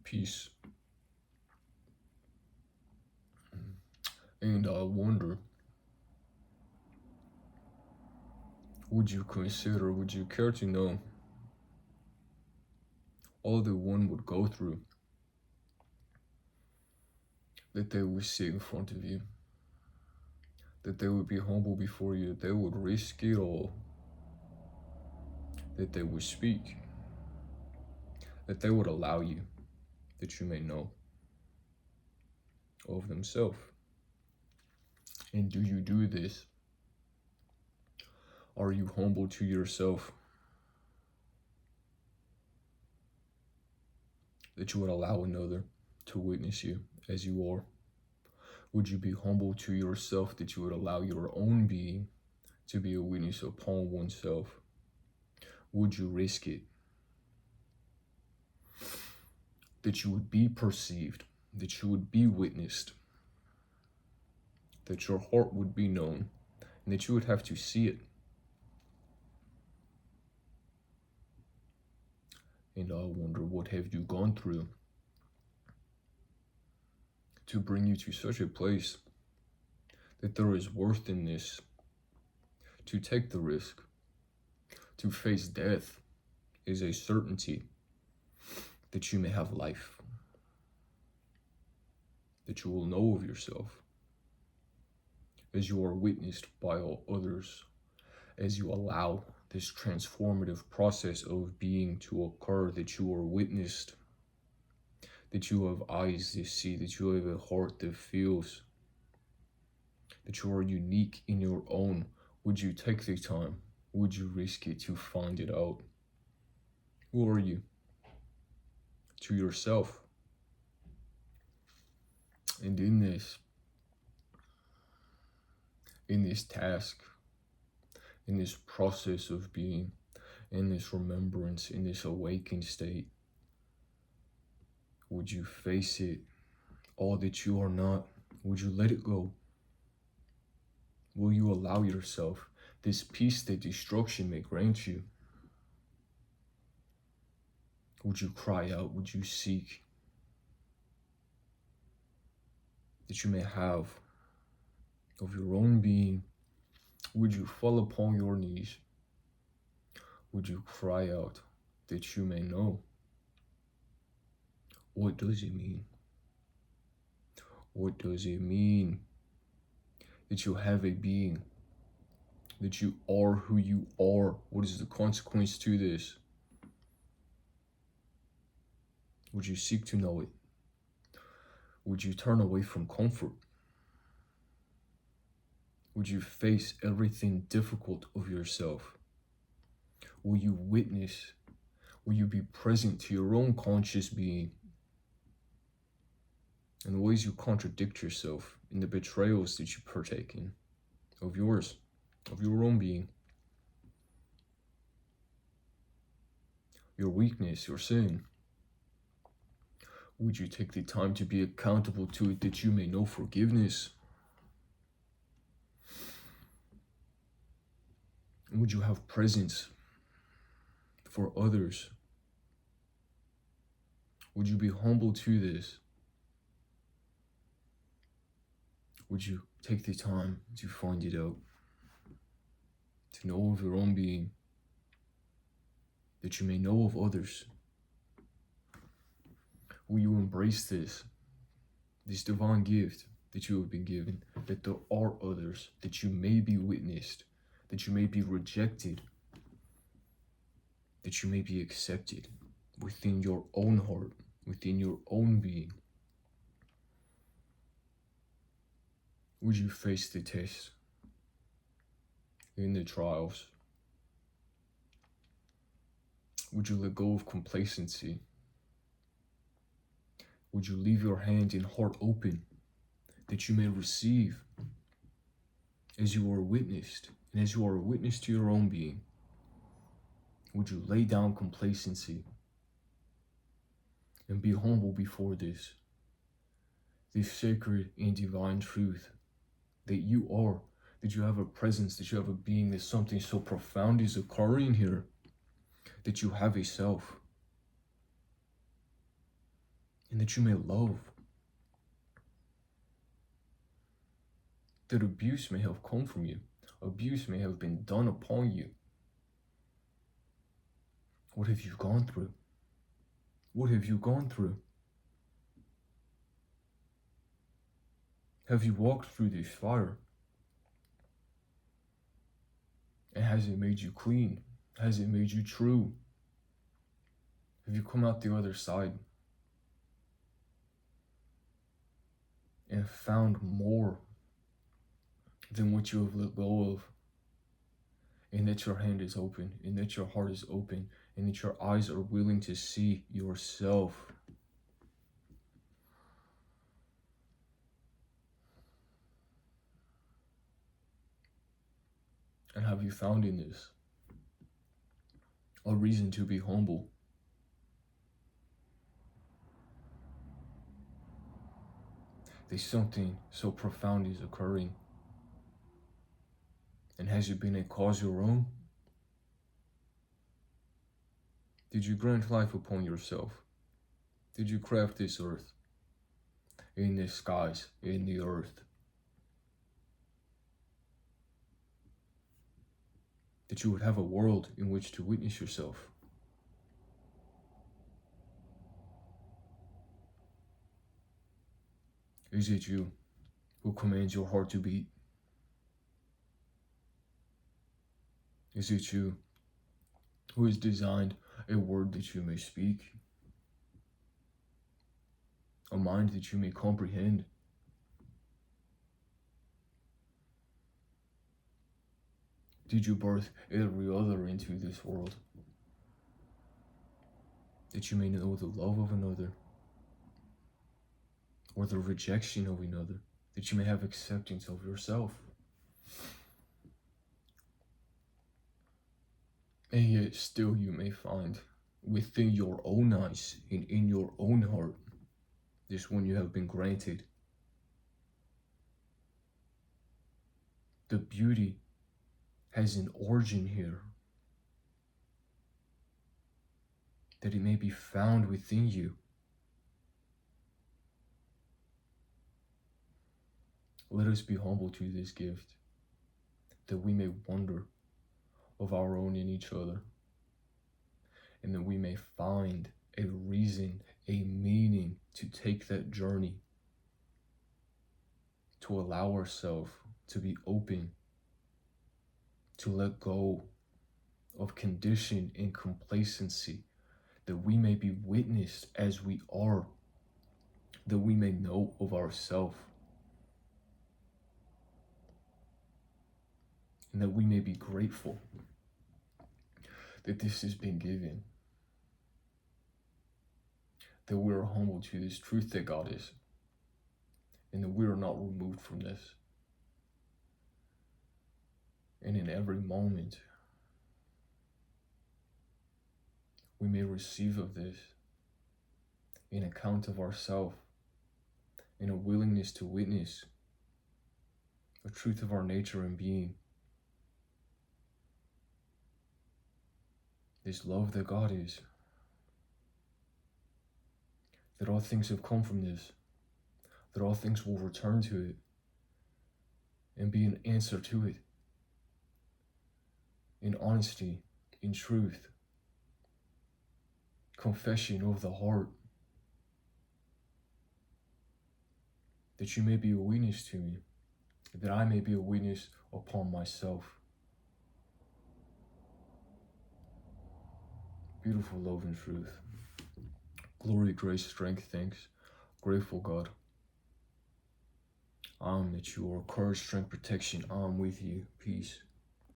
peace. And I wonder, would you care to know all that one would go through, that they would sit in front of you, that they would be humble before you, that they would risk it all, that they would speak, that they would allow you, that you may know of themselves? And do you do this? Are you humble to yourself? That you would allow another to witness you as you are? Would you be humble to yourself, that you would allow your own being to be a witness upon oneself? Would you risk it? That you would be perceived, that you would be witnessed, that your heart would be known, and that you would have to see it. And I wonder, what have you gone through to bring you to such a place that there is worth in this, to take the risk, to face death is a certainty, that you may have life, that you will know of yourself as you are witnessed by all others, as you allow this transformative process of being to occur, that you are witnessed, that you have eyes that see, that you have a heart that feels, that you are unique in your own. Would you take the time? Would you risk it to find it out? Who are you to yourself? And in this task, in this process of being, in this remembrance, in this awakened state, would you face it, all that you are not? Would you let it go? Will you allow yourself this peace that destruction may grant you? Would you cry out? Would you seek, that you may have of your own being? Would you fall upon your knees? Would you cry out that you may know? What does it mean? What does it mean that you have a being, that you are who you are? What is the consequence to this? Would you seek to know it? Would you turn away from comfort? Would you face everything difficult of yourself? Will you witness? Will you be present to your own conscious being, in the ways you contradict yourself, in the betrayals that you partake in, of yours, of your own being, your weakness, your sin? Would you take the time to be accountable to it, that you may know forgiveness? Would you have presence for others? Would you be humble to this? Would you take the time to find it out, to know of your own being, that you may know of others? Will you embrace this divine gift that you have been given, that there are others, that you may be witnessed, that you may be rejected, that you may be accepted within your own heart, within your own being? Would you face the test in the trials? Would you let go of complacency? Would you leave your hand and heart open, that you may receive as you are witnessed, and as you are a witness to your own being? Would you lay down complacency and be humble before this sacred and divine truth, that you are, that you have a presence, that you have a being, that something so profound is occurring here, that you have a self, and that you may love. That abuse may have come from you. Abuse may have been done upon you. What have you gone through? What have you gone through? Have you walked through this fire? And has it made you clean? Has it made you true? Have you come out the other side and found more than what you have let go of? And that your hand is open, and that your heart is open, and that your eyes are willing to see yourself. And have you found in this a reason to be humble? That something so profound is occurring. And has it been a cause your own? Did you grant life upon yourself? Did you craft this earth, in the skies, in the earth? That you would have a world in which to witness yourself. Is it you who commands your heart to beat? Is it you who has designed a word that you may speak? A mind that you may comprehend? Did you birth every other into this world? That you may know the love of another, or the rejection of another, that you may have acceptance of yourself. And yet still you may find within your own eyes and in your own heart this one you have been granted. The beauty has an origin here, that it may be found within you. Let us be humble to this gift, that we may wonder of our own in each other, and that we may find a reason, a meaning to take that journey, to allow ourselves to be open, to let go of condition and complacency, that we may be witnessed as we are, that we may know of ourselves, and that we may be grateful that this has been given, that we are humble to this truth that God is, and that we are not removed from this. And in every moment, we may receive of this an account of ourselves, and a willingness to witness the truth of our nature and being. This love that God is, that all things have come from this, that all things will return to it and be an answer to it, in honesty, in truth, confession of the heart, that you may be a witness to me, that I may be a witness upon myself. Beautiful love and truth. Glory, grace, strength, thanks. Grateful God. That you are courage, strength, protection. I'm with you. Peace.